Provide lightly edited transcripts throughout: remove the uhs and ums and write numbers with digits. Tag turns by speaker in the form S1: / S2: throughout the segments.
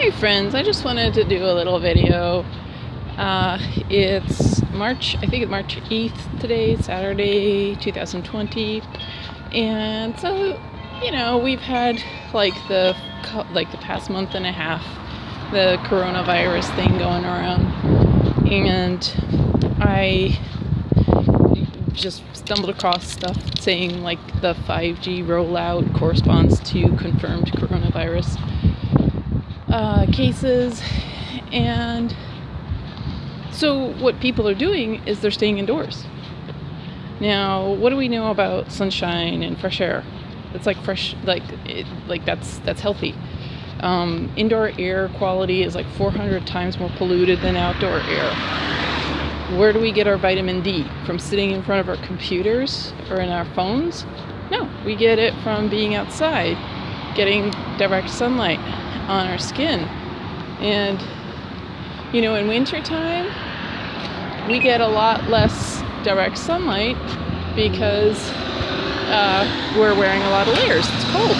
S1: Hey friends, I just wanted to do a little video. It's March 8th today, Saturday, 2020. And so, we've had like the past month and a half, the coronavirus thing going around. And I just stumbled across stuff saying like the 5G rollout corresponds to confirmed coronavirus cases. And so what people are doing is they're staying indoors. Now, what do we know about sunshine and fresh air? It's like fresh, that's healthy. Indoor air quality is like 400 times more polluted than outdoor air. Where do we get our vitamin D? From sitting in front of our computers or in our phones? No, we get it from being outside, getting direct sunlight on our skin. And in wintertime we get a lot less direct sunlight because we're wearing a lot of layers. It's cold.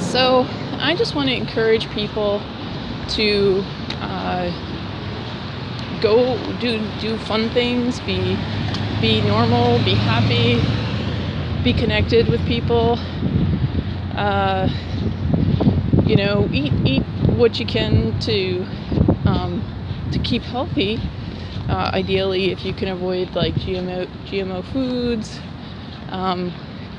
S1: So I just want to encourage people to go do fun things, be normal, be happy, be connected with people. Eat what you can to keep healthy. Ideally, if you can avoid like GMO foods,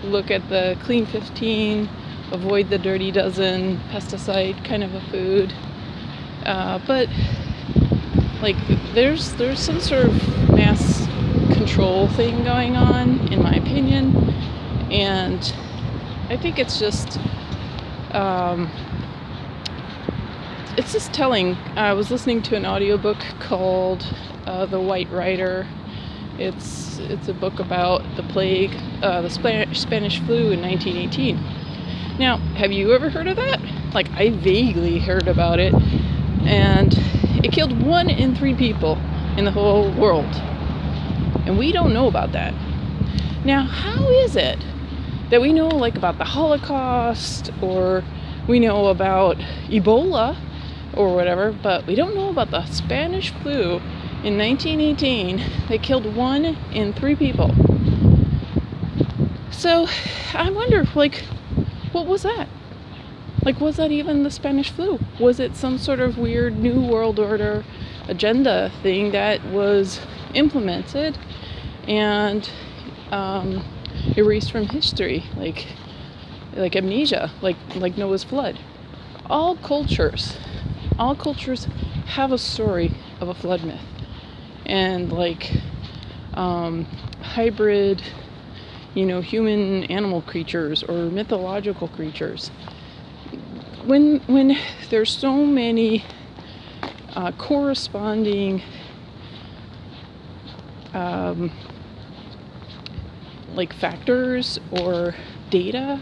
S1: look at the Clean 15, avoid the Dirty Dozen pesticide kind of a food. But like there's some sort of mass control thing going on, in my opinion, and I think it's just telling. I was listening to an audiobook called The White Rider. It's a book about the plague, the Spanish flu in 1918. Now, have you ever heard of that? Like, I vaguely heard about it, and it killed 1 in 3 people in the whole world, and we don't know about that. Now, how is it that we know like about the Holocaust, or we know about Ebola or whatever, but we don't know about the Spanish flu in 1918 that killed 1 in 3 people? So I wonder, like, what was that? Like, was that even the Spanish flu? Was it some sort of weird New World Order agenda thing that was implemented and erased from history, like amnesia, like Noah's flood? All cultures have a story of a flood myth, and like hybrid, human animal creatures or mythological creatures. When there's so many corresponding like factors or data,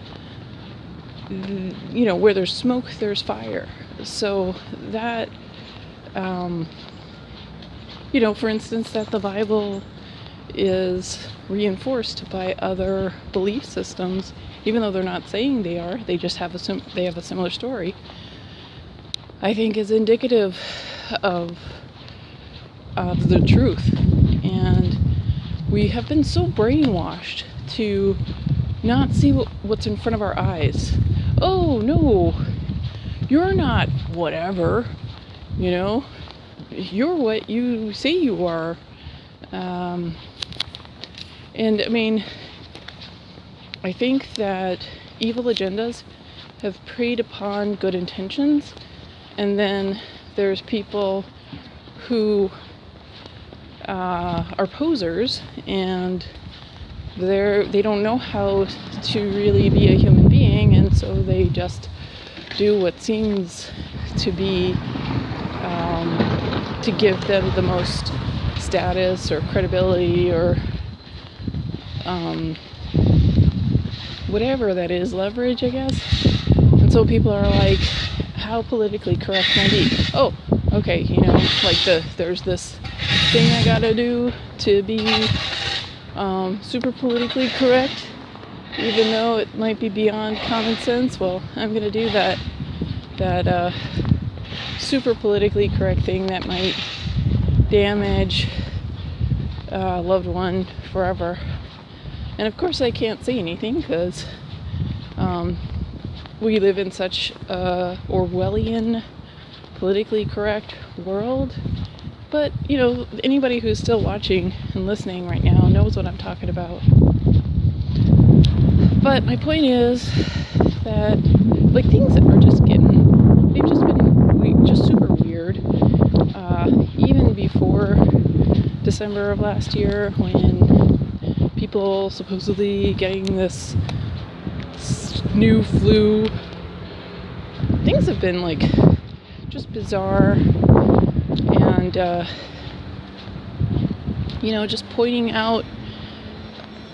S1: where there's smoke, there's fire. So that, for instance, that the Bible is reinforced by other belief systems, even though they're not saying they are, they just have a similar story, I think is indicative of the truth. And we have been so brainwashed to not see what's in front of our eyes. Oh no, you're not whatever, you're what you say you are. And I mean, I think that evil agendas have preyed upon good intentions, and then there's people who are posers, and they don't know how to really be a human being, and so they just do what seems to be to give them the most status or credibility or whatever that is, leverage, I guess. And so people are like, how politically correct can I be? Oh, okay, there's this thing I gotta do to be super politically correct, even though it might be beyond common sense. Well, I'm gonna do that. that super politically correct thing that might damage a loved one forever. And of course I can't say anything because we live in such a Orwellian, politically correct world. But, you know, anybody who's still watching and listening right now knows what I'm talking about. But my point is that, like, things are just they've just been just super weird. Even before December of last year, when people supposedly getting this new flu, things have been, like, just bizarre. And, you know, just pointing out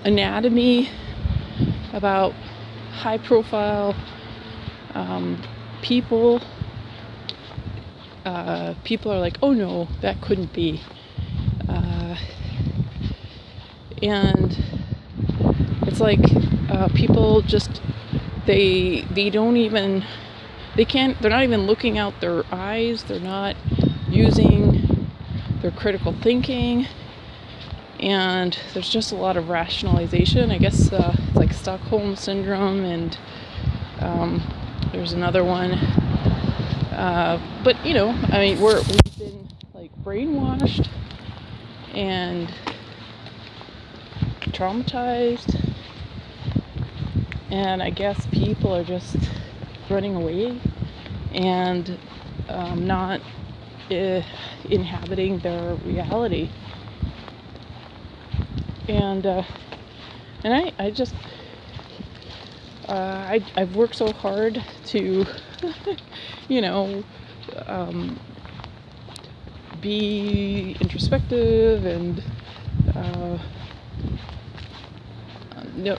S1: anatomy about high profile people. People are like, oh no, that couldn't be. And it's like people just, they don't even, they're not even looking out their eyes, they're not using their critical thinking, and there's just a lot of rationalization. I guess it's like Stockholm Syndrome, and there's another one. But you know, I mean, we've been like brainwashed and traumatized, and I guess people are just running away and not inhabiting their reality. And I just I've worked so hard to you know, be introspective and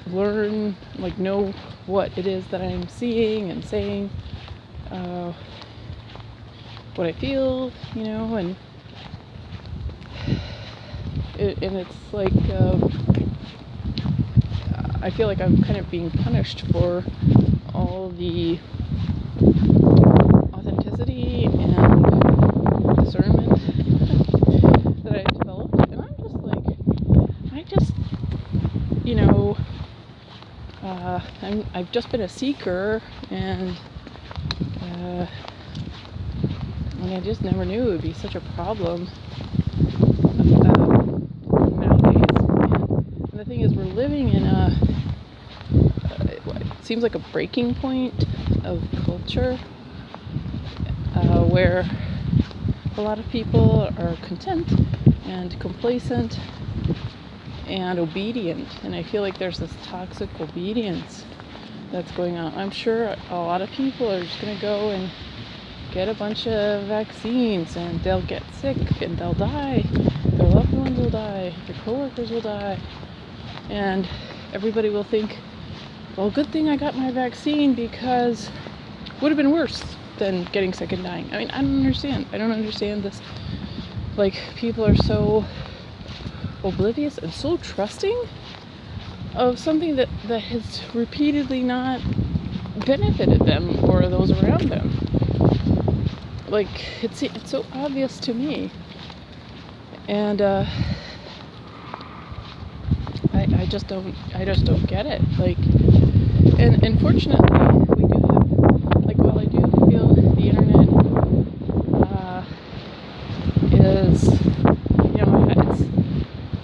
S1: learn, like, know what it is that I'm seeing and saying, what I feel, you know, and it's like I feel like I'm kind of being punished for all the authenticity and discernment that I developed, and I'm just like, you know, I've just been a seeker, and I just never knew it would be such a problem nowadays. And the thing is, we're living in it seems like a breaking point of culture, where a lot of people are content and complacent and obedient, and I feel like there's this toxic obedience that's going on. I'm sure a lot of people are just going to go and get a bunch of vaccines, and they'll get sick and they'll die, their loved ones will die, their coworkers will die, and everybody will think, well, good thing I got my vaccine, because it would have been worse than getting sick and dying. I mean, I don't understand this. Like, people are so oblivious and so trusting of something that has repeatedly not benefited them or those around them. Like, it's so obvious to me, and I just don't get it. Like, and fortunately, we do have, like, while I do feel the internet is, you know,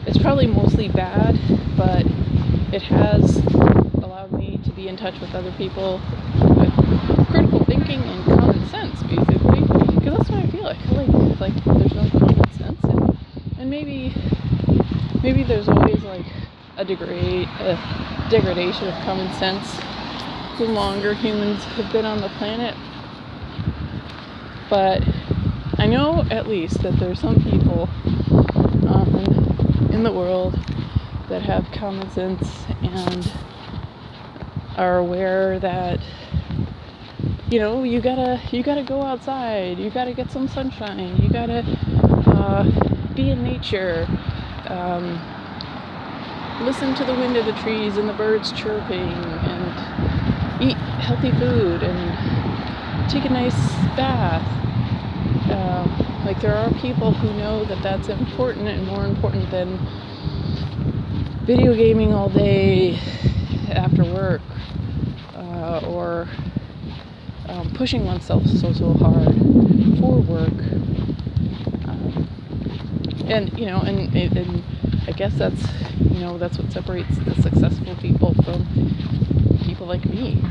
S1: it's probably mostly bad, but it has allowed me to be in touch with other people with critical thinking and common sense, basically, because that's what I feel like. I feel like there's no common sense, and maybe there's always, like, a degradation of common sense the longer humans have been on the planet. But I know at least that there's some people in the world that have common sense and are aware that, you know, you gotta go outside, you gotta get some sunshine, you gotta be in nature, listen to the wind of the trees and the birds chirping, and eat healthy food, and take a nice bath. Like there are people who know that that's important and more important than video gaming all day after work, or pushing oneself so hard for work. And I guess that's what separates the successful people from people like me.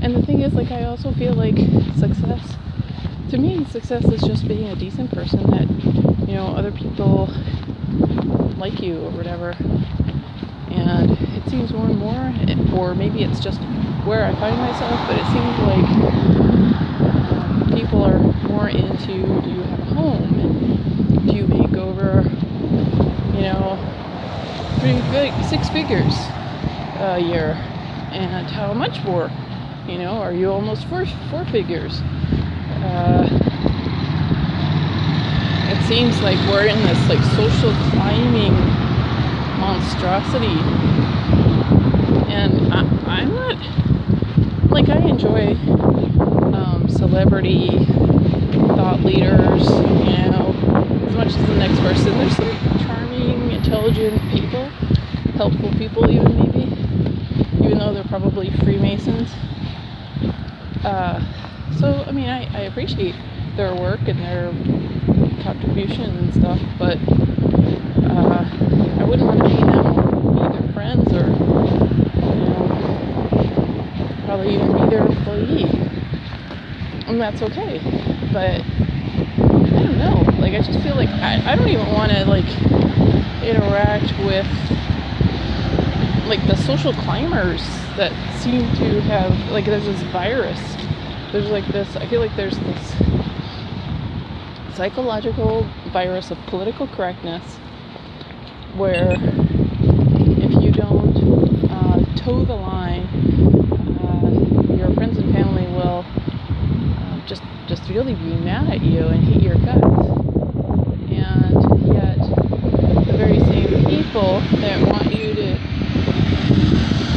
S1: And the thing is, like, I also feel like success is just being a decent person that, other people like you or whatever. And it seems more and more, or maybe it's just where I find myself, but it seems like people are more into, do you have a home? And do you make over, 6 figures a year? And how much more? Are you almost four figures? It seems like we're in this like social climbing monstrosity, and I'm not, like, I enjoy celebrity thought leaders, as much as the next person. There's some charming, intelligent people, helpful people even though they're probably Freemasons. So I mean, I appreciate their work and their contribution and stuff, but I wouldn't want to be them or be their friends or probably even be their employee, and that's okay. But I don't know, like, I just feel like I don't even want to like interact with like the social climbers that seem to have, like, there's this virus. There's like this, I feel like there's this psychological virus of political correctness where if you don't toe the line, your friends and family will just really be mad at you and hate your guts. And yet the very same people that want you to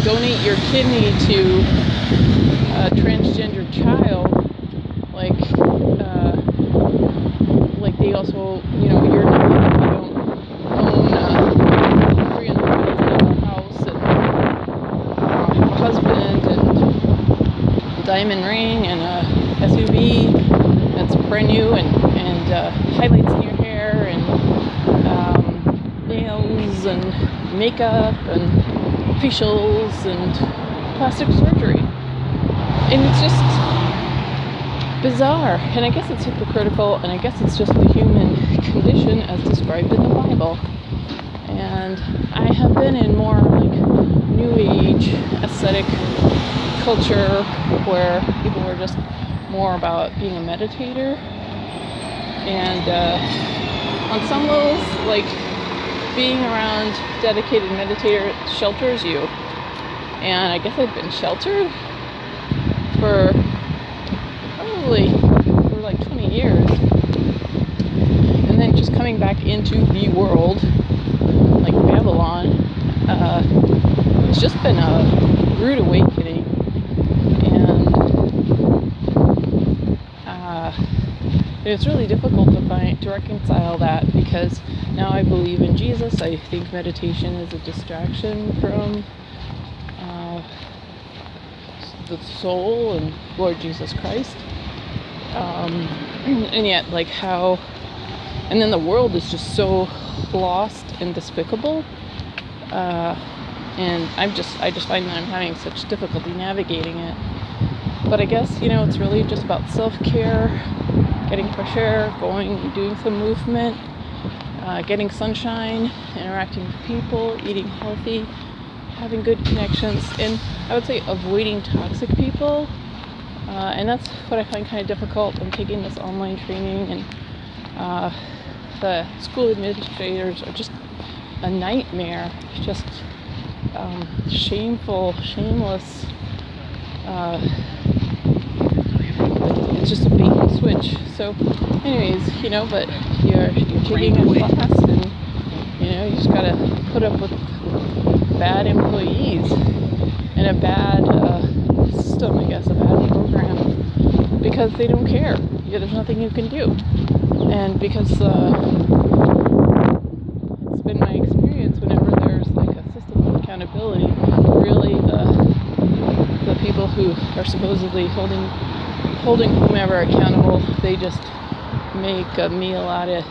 S1: donate your kidney to a transgender child, like they also, you're not, you don't own a $300,000 house and a husband and a diamond ring and a SUV that's brand new and highlights in your hair and nails and makeup and facials and plastic surgery. And it's just bizarre, and I guess it's hypocritical, and I guess it's just the human condition as described in the Bible. And I have been in more like new age aesthetic culture where people are just more about being a meditator, and on some levels, like, being around dedicated meditator shelters you. And I guess I've been sheltered for like 20 years, and then just coming back into the world like Babylon, it's just been a rude awakening. And it's really difficult to reconcile that, because now I believe in Jesus. I think meditation is a distraction from the soul and Lord Jesus Christ. And yet, like, and then the world is just so lost and despicable. And I just find that I'm having such difficulty navigating it. But I guess, it's really just about self-care, getting fresh air, doing some movement, getting sunshine, interacting with people, eating healthy, having good connections, and I would say avoiding toxic people. And that's what I find kind of difficult. I'm taking this online training, and the school administrators are just a nightmare. Just shameful, shameless. It's just a bait and switch. So, anyways, but you're taking a class, and you just gotta put up with bad employees and a bad system, I guess, a bad program, because they don't care. Yeah, there's nothing you can do. And because it's been my experience, whenever there's like a system of accountability, really the people who are supposedly holding whomever accountable, they just make a meal out of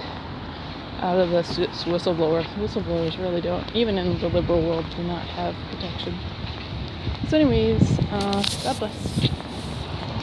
S1: the whistleblower. Whistleblowers really don't, even in the liberal world, do not have protection. So anyways, God bless.